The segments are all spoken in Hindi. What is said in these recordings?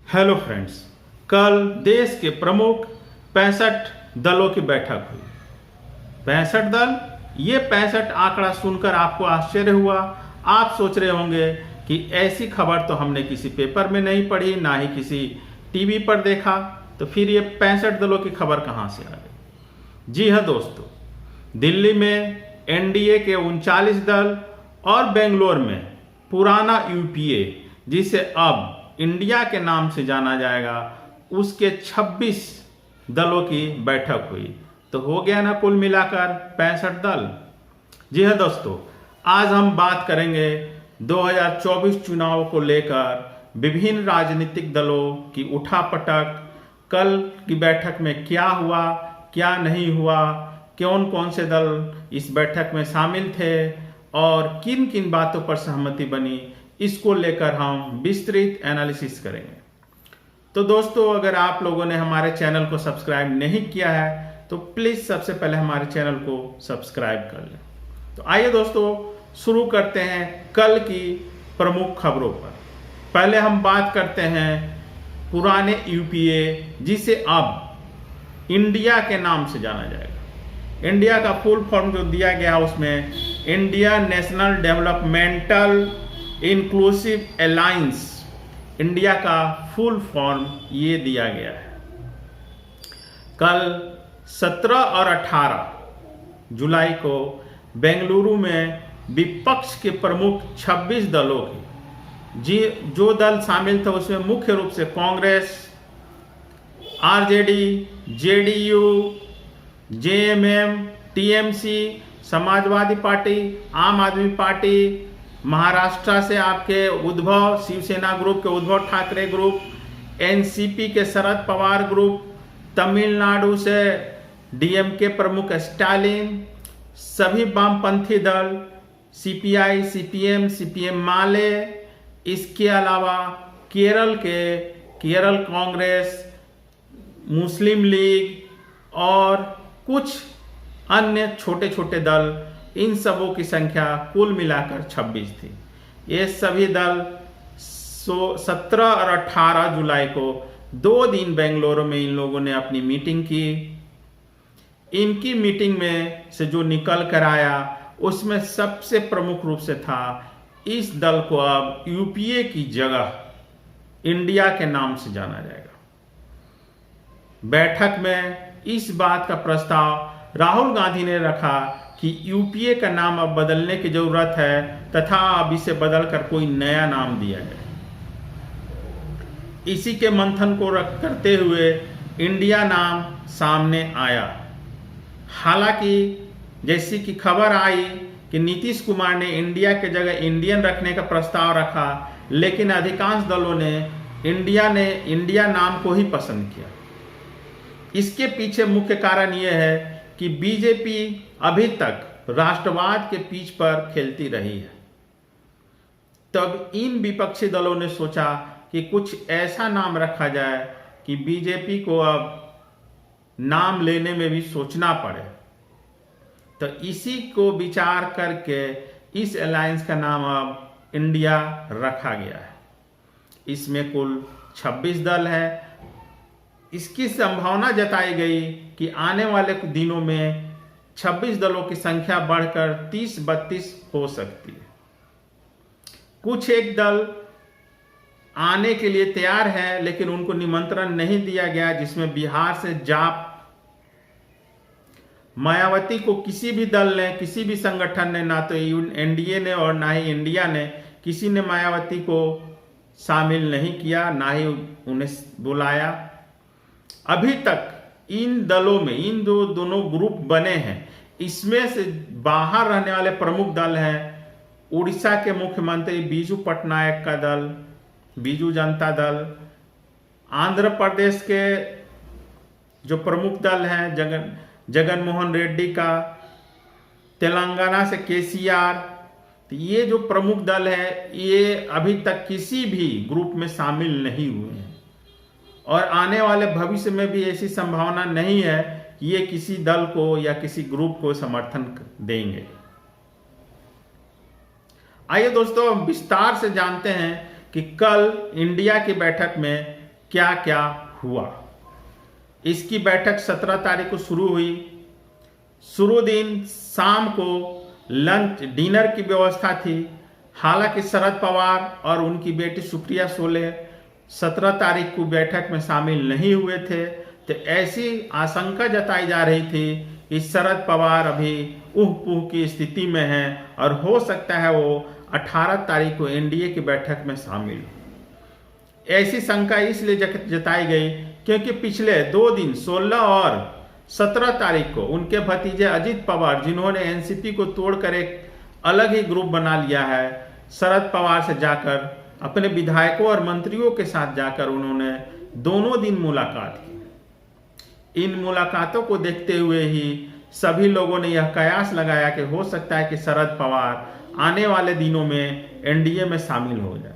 हेलो फ्रेंड्स, कल देश के प्रमुख 65 दलों की बैठक हुई। 65 दल, ये 65 आंकड़ा सुनकर आपको आश्चर्य हुआ। आप सोच रहे होंगे कि ऐसी खबर तो हमने किसी पेपर में नहीं पढ़ी, ना ही किसी टीवी पर देखा, तो फिर ये 65 दलों की खबर कहाँ से आ गई। जी हाँ दोस्तों, दिल्ली में एनडीए के 39 दल और बेंगलोर में पुराना यूपीए, जिसे अब इंडिया के नाम से जाना जाएगा, उसके 26 दलों की बैठक हुई। तो हो गया ना कुल मिलाकर 65 दल। जी हाँ दोस्तों, आज हम बात करेंगे 2024 चुनाव को लेकर विभिन्न राजनीतिक दलों की उठापटक, कल की बैठक में क्या हुआ, क्या नहीं हुआ, कौन कौन से दल इस बैठक में शामिल थे और किन किन बातों पर सहमति बनी, इसको लेकर हम विस्तृत एनालिसिस करेंगे। तो दोस्तों, अगर आप लोगों ने हमारे चैनल को सब्सक्राइब नहीं किया है तो प्लीज़ सबसे पहले हमारे चैनल को सब्सक्राइब कर लें। तो आइए दोस्तों, शुरू करते हैं कल की प्रमुख खबरों पर। पहले हम बात करते हैं पुराने यूपीए, जिसे अब इंडिया के नाम से जाना जाएगा। इंडिया का फुल फॉर्म जो दिया गया उसमें India national developmental inclusive alliance, India का फुल फॉर्म ये दिया गया है। कल 17 और 18 जुलाई को बेंगलुरु में विपक्ष के प्रमुख 26 दलों की जो दल शामिल थे उसमें मुख्य रूप से Congress, RJD, JDU, JMM, TMC, Samajwadi party, आम आदमी पार्टी, महाराष्ट्र से आपके उद्धव, शिवसेना ग्रुप के उद्धव ठाकरे ग्रुप, एनसीपी के शरद पवार ग्रुप, तमिलनाडु से डीएमके प्रमुख स्टालिन, सभी वामपंथी दल, सीपीआई, सीपीएम, सीपीएम माले, इसके अलावा केरल कांग्रेस, मुस्लिम लीग और कुछ अन्य छोटे छोटे दल, इन सबों की संख्या कुल मिलाकर 26 थी। ये सभी दल 17 और 18 जुलाई को 2 दिन बेंगलुरु में इन लोगों ने अपनी मीटिंग की। इनकी मीटिंग में से जो निकल कर आया उसमें सबसे प्रमुख रूप से था, इस दल को अब यूपीए की जगह इंडिया के नाम से जाना जाएगा। बैठक में इस बात का प्रस्ताव राहुल गांधी ने रखा कि यूपीए का नाम अब बदलने की जरूरत है तथा अब इसे बदलकर कोई नया नाम दिया जाए। इसी के मंथन को करते हुए इंडिया नाम सामने आया। हालांकि जैसी कि खबर आई कि नीतीश कुमार ने इंडिया के जगह इंडियन रखने का प्रस्ताव रखा, लेकिन अधिकांश दलों ने इंडिया नाम को ही पसंद किया। इसके पीछे मुख्य कारण यह है कि बीजेपी अभी तक राष्ट्रवाद के पिच पर खेलती रही है। तब इन विपक्षी दलों ने सोचा कि कुछ ऐसा नाम रखा जाए कि बीजेपी को अब नाम लेने में भी सोचना पड़े। तो इसी को विचार करके इस अलायंस का नाम अब इंडिया रखा गया है। इसमें कुल 26 दल है। इसकी संभावना जताई गई कि आने वाले दिनों में 26 दलों की संख्या बढ़कर 30-32 हो सकती है। कुछ एक दल आने के लिए तैयार है, लेकिन उनको निमंत्रण नहीं दिया गया, जिसमें बिहार से जाप मायावती को किसी भी दल ने, किसी भी संगठन ने, ना तो एनडीए ने और ना ही इंडिया ने, किसी ने मायावती को शामिल नहीं किया, ना ही उन्हें बुलाया। अभी तक इन दलों में इन दोनों ग्रुप बने हैं, इसमें से बाहर रहने वाले प्रमुख दल हैं उड़ीसा के मुख्यमंत्री बीजू पटनायक का दल, बीजू जनता दल, आंध्र प्रदेश के जो प्रमुख दल हैं जगन मोहन रेड्डी का, तेलंगाना से केसीआर। तो ये जो प्रमुख दल है ये अभी तक किसी भी ग्रुप में शामिल नहीं हुए हैं और आने वाले भविष्य में भी ऐसी संभावना नहीं है कि ये किसी दल को या किसी ग्रुप को समर्थन देंगे। आइए दोस्तों, विस्तार से जानते हैं कि कल इंडिया की बैठक में क्या क्या हुआ। इसकी बैठक 17 तारीख को शुरू हुई। शुरू दिन शाम को लंच डिनर की व्यवस्था थी। हालांकि शरद पवार और उनकी बेटी सुप्रिया सुले 17 तारीख को बैठक में शामिल नहीं हुए थे, तो ऐसी आशंका जताई जा रही थी कि शरद पवार अभी ऊह पूह की स्थिति में हैं और हो सकता है वो 18 तारीख को एनडीए की बैठक में शामिल हो। ऐसी शंका इसलिए जताई गई क्योंकि पिछले 2 दिन 16 और 17 तारीख को उनके भतीजे अजित पवार, जिन्होंने एनसीपी को तोड़कर एक अलग ही ग्रुप बना लिया है, शरद पवार से जाकर अपने विधायकों और मंत्रियों के साथ जाकर उन्होंने दोनों दिन मुलाकात की। इन मुलाकातों को देखते हुए ही सभी लोगों ने यह कयास लगाया कि हो सकता है कि शरद पवार आने वाले दिनों में एनडीए में शामिल हो जाए।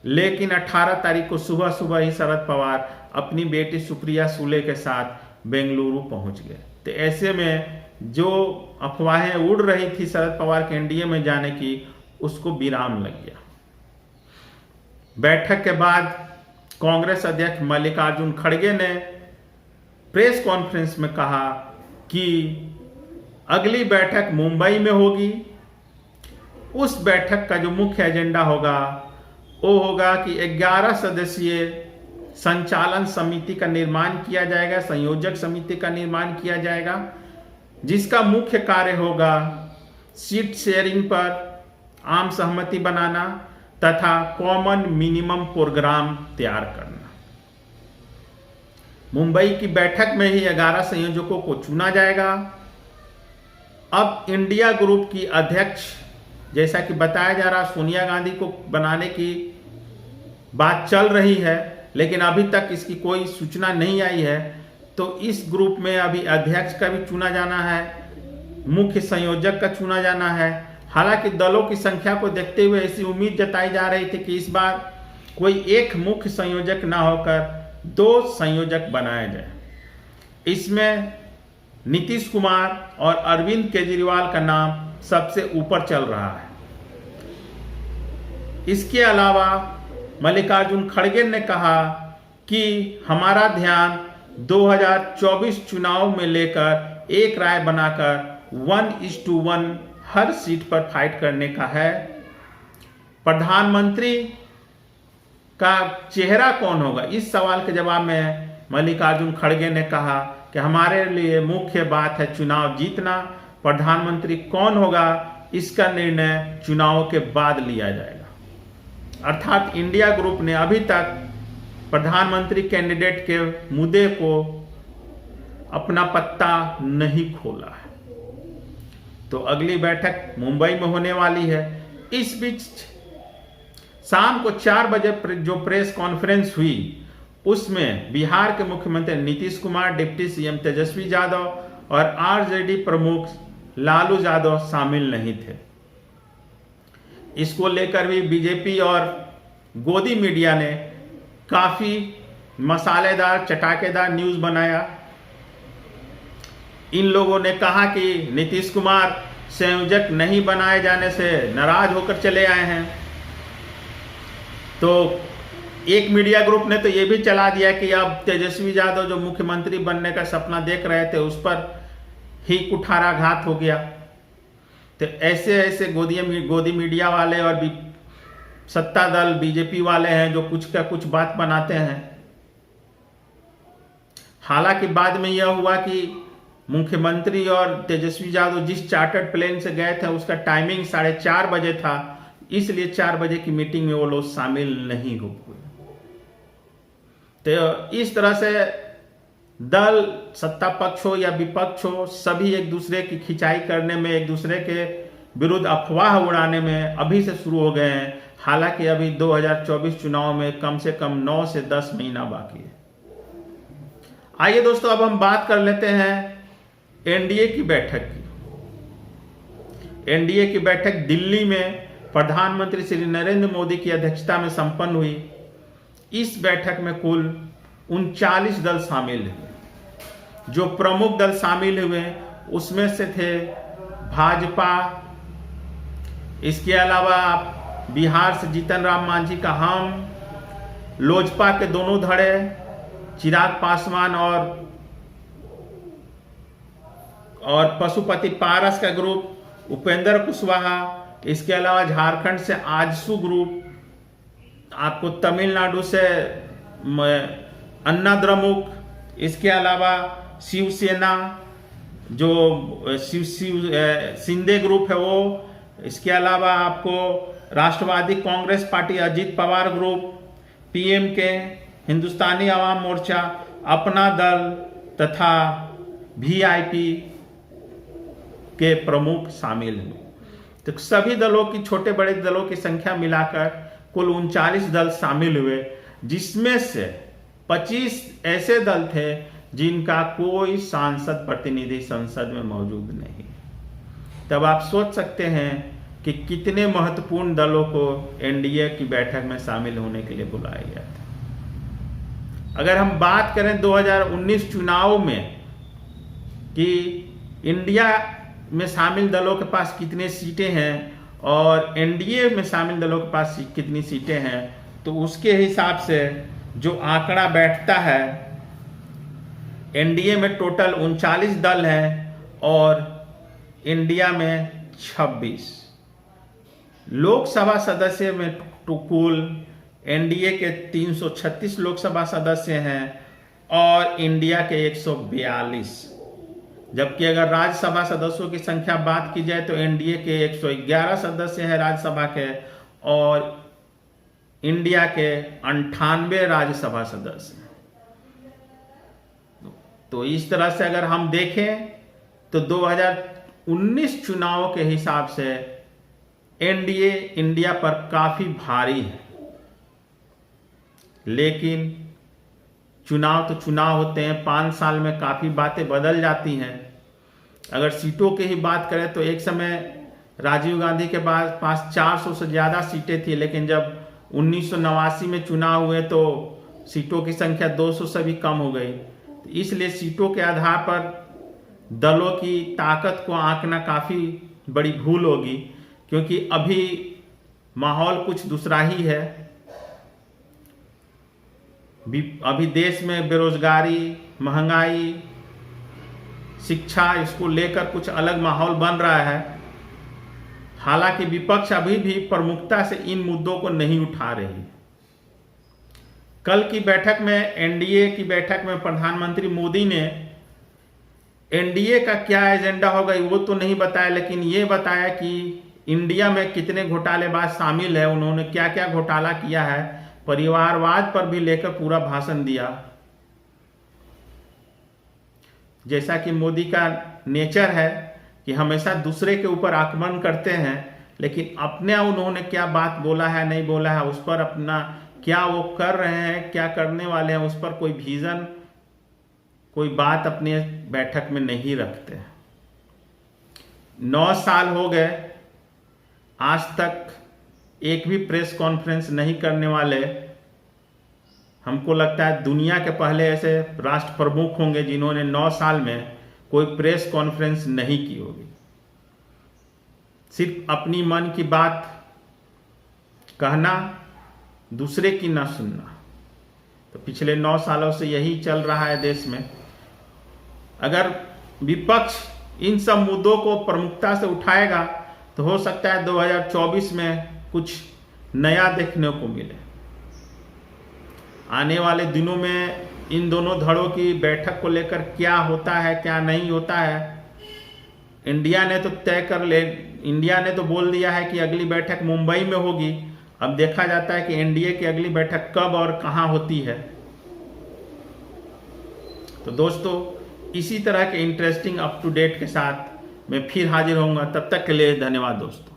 लेकिन 18 तारीख को सुबह सुबह ही शरद पवार अपनी बेटी सुप्रिया सुले के साथ बेंगलुरु पहुंच गए। तो ऐसे में जो अफवाहें उड़ रही थी शरद पवार के एनडीए में जाने की, उसको विराम लग गया। बैठक के बाद कांग्रेस अध्यक्ष मल्लिकार्जुन खड़गे ने प्रेस कॉन्फ्रेंस में कहा कि अगली बैठक मुंबई में होगी। उस बैठक का जो मुख्य एजेंडा होगा वो होगा कि 11 सदस्यीय संचालन समिति का निर्माण किया जाएगा, संयोजक समिति का निर्माण किया जाएगा, जिसका मुख्य कार्य होगा सीट शेयरिंग पर आम सहमति बनाना तथा कॉमन मिनिमम प्रोग्राम तैयार करना। मुंबई की बैठक में ही 11 संयोजकों को चुना जाएगा। अब इंडिया ग्रुप की अध्यक्ष, जैसा कि बताया जा रहा, सोनिया गांधी को बनाने की बात चल रही है, लेकिन अभी तक इसकी कोई सूचना नहीं आई है। तो इस ग्रुप में अभी अध्यक्ष का भी चुना जाना है, मुख्य संयोजक का चुना जाना है। हालांकि दलों की संख्या को देखते हुए ऐसी उम्मीद जताई जा रही थी कि इस बार कोई एक मुख्य संयोजक ना होकर 2 संयोजक बनाए जाए। इसमें नीतीश कुमार और अरविंद केजरीवाल का नाम सबसे ऊपर चल रहा है। इसके अलावा मल्लिकार्जुन खड़गे ने कहा कि हमारा ध्यान 2024 चुनाव में लेकर एक राय बनाकर 1:1 हर सीट पर फाइट करने का है। प्रधानमंत्री का चेहरा कौन होगा, इस सवाल के जवाब में मल्लिकार्जुन खड़गे ने कहा कि हमारे लिए मुख्य बात है चुनाव जीतना। प्रधानमंत्री कौन होगा इसका निर्णय चुनाव के बाद लिया जाएगा। अर्थात इंडिया ग्रुप ने अभी तक प्रधानमंत्री कैंडिडेट के मुद्दे को अपना पत्ता नहीं खोला है। तो अगली बैठक मुंबई में होने वाली है। इस बीच शाम को 4 बजे जो प्रेस कॉन्फ्रेंस हुई, उसमें बिहार के मुख्यमंत्री नीतीश कुमार, डिप्टी सीएम तेजस्वी यादव और आरजेडी प्रमुख लालू यादव शामिल नहीं थे। इसको लेकर भी बीजेपी और गोदी मीडिया ने काफी मसालेदार चटाकेदार न्यूज बनाया। इन लोगों ने कहा कि नीतीश कुमार संयोजक नहीं बनाए जाने से नाराज होकर चले आए हैं। तो एक मीडिया ग्रुप ने तो ये भी चला दिया कि अब तेजस्वी यादव जो मुख्यमंत्री बनने का सपना देख रहे थे उस पर ही कुठाराघात हो गया। तो ऐसे गोदी मीडिया वाले और भी सत्ता दल बीजेपी वाले हैं जो कुछ का कुछ बात बनाते हैं। हालांकि बाद में यह हुआ कि मुख्यमंत्री और तेजस्वी यादव जिस चार्टर्ड प्लेन से गए थे उसका टाइमिंग 4:30 बजे था, इसलिए 4 बजे की मीटिंग में वो लोग शामिल नहीं हो पाए। तो इस तरह से दल, सत्ता पक्ष हो या विपक्ष हो, सभी एक दूसरे की खिंचाई करने में, एक दूसरे के विरुद्ध अफवाह उड़ाने में अभी से शुरू हो गए हैं। हालांकि अभी 2024 चुनाव में कम से कम 9 से 10 महीना बाकी है। आइए दोस्तों, अब हम बात कर लेते हैं एनडीए की बैठक की। एनडीए की बैठक दिल्ली में प्रधानमंत्री श्री नरेंद्र मोदी की अध्यक्षता में संपन्न हुई। इस बैठक में कुल 39 दल शामिल हुए। जो प्रमुख दल शामिल हुए उसमें से थे भाजपा, इसके अलावा बिहार से जीतन राम मांझी का हम, लोजपा के दोनों धड़े, चिराग पासवान और पशुपति पारस का ग्रुप, उपेंद्र कुशवाहा, इसके अलावा झारखंड से आजसू ग्रुप, आपको तमिलनाडु से अन्ना द्रमुक, इसके अलावा शिवसेना जो शिंदे ग्रुप है वो, इसके अलावा आपको Rashtravadi Congress party Ajit Pawar group, PMK, Hindustani Awam Morcha, अपना दल तथा वीआईपी के प्रमुख शामिल हुए। तो सभी दलों की, छोटे बड़े दलों की संख्या मिलाकर कुल 39 दल शामिल हुए, जिसमें से 25 ऐसे दल थे जिनका कोई सांसद प्रतिनिधि संसद में मौजूद नहीं। तब आप सोच सकते हैं कि कितने महत्वपूर्ण दलों को एनडीए की बैठक में शामिल होने के लिए बुलाया गया था। अगर हम बात करें 2019 चुनाव में कि इंडिया में शामिल दलों के पास कितने सीटें हैं और एनडीए में शामिल दलों के पास कितनी सीटें हैं, तो उसके हिसाब से जो आंकड़ा बैठता है, एनडीए में टोटल 39 दल हैं और इंडिया में 26। लोकसभा सदस्य में कुल एनडीए के 336 लोकसभा सदस्य हैं और इंडिया के 142, जबकि अगर राज्यसभा सदस्यों की संख्या बात की जाए तो एनडीए के 111 सदस्य हैं राज्यसभा के और इंडिया के 98 राज्यसभा सदस्य। तो इस तरह से अगर हम देखें तो 2019 चुनाव के हिसाब से एनडीए इंडिया पर काफी भारी है, लेकिन चुनाव तो चुनाव होते हैं, 5 साल में काफी बातें बदल जाती हैं। अगर सीटों की ही बात करें तो एक समय राजीव गांधी के पास 400 से ज्यादा सीटें थी, लेकिन जब 1989 में चुनाव हुए तो सीटों की संख्या 200 से भी कम हो गई। तो इसलिए सीटों के आधार पर दलों की ताकत को आंकना काफी बड़ी भूल होगी, क्योंकि अभी माहौल कुछ दूसरा ही है। अभी देश में बेरोजगारी, महंगाई, शिक्षा, इसको लेकर कुछ अलग माहौल बन रहा है। हालांकि विपक्ष अभी भी प्रमुखता से इन मुद्दों को नहीं उठा रही। कल की बैठक में, एनडीए की बैठक में प्रधानमंत्री मोदी ने एनडीए का क्या एजेंडा होगा वो तो नहीं बताया, लेकिन ये बताया कि इंडिया में कितने घोटालेबाज शामिल है, उन्होंने क्या क्या घोटाला किया है, परिवारवाद पर भी लेकर पूरा भाषण दिया। जैसा कि मोदी का नेचर है कि हमेशा दूसरे के ऊपर आक्रमण करते हैं, लेकिन अपने उन्होंने क्या बात बोला है, नहीं बोला है, उस पर अपना क्या वो कर रहे हैं, क्या करने वाले हैं, उस पर कोई विजन, कोई बात अपने बैठक में नहीं रखते। 9 साल हो गए, आज तक एक भी प्रेस कॉन्फ्रेंस नहीं करने वाले। हमको लगता है दुनिया के पहले ऐसे राष्ट्र प्रमुख होंगे जिन्होंने 9 साल में कोई प्रेस कॉन्फ्रेंस नहीं की होगी। सिर्फ अपनी मन की बात कहना, दूसरे की ना सुनना। तो पिछले 9 सालों से यही चल रहा है देश में। अगर विपक्ष इन सब मुद्दों को प्रमुखता से उठाएगा तो हो सकता है 2024 में कुछ नया देखने को मिले। आने वाले दिनों में इन दोनों धड़ों की बैठक को लेकर क्या होता है, क्या नहीं होता है, इंडिया ने तो बोल दिया है कि अगली बैठक मुंबई में होगी। अब देखा जाता है कि एनडीए की अगली बैठक कब और कहां होती है। तो दोस्तों, इसी तरह के इंटरेस्टिंग अप टू डेट के साथ मैं फिर हाजिर होऊंगा। तब तक के लिए धन्यवाद दोस्तों।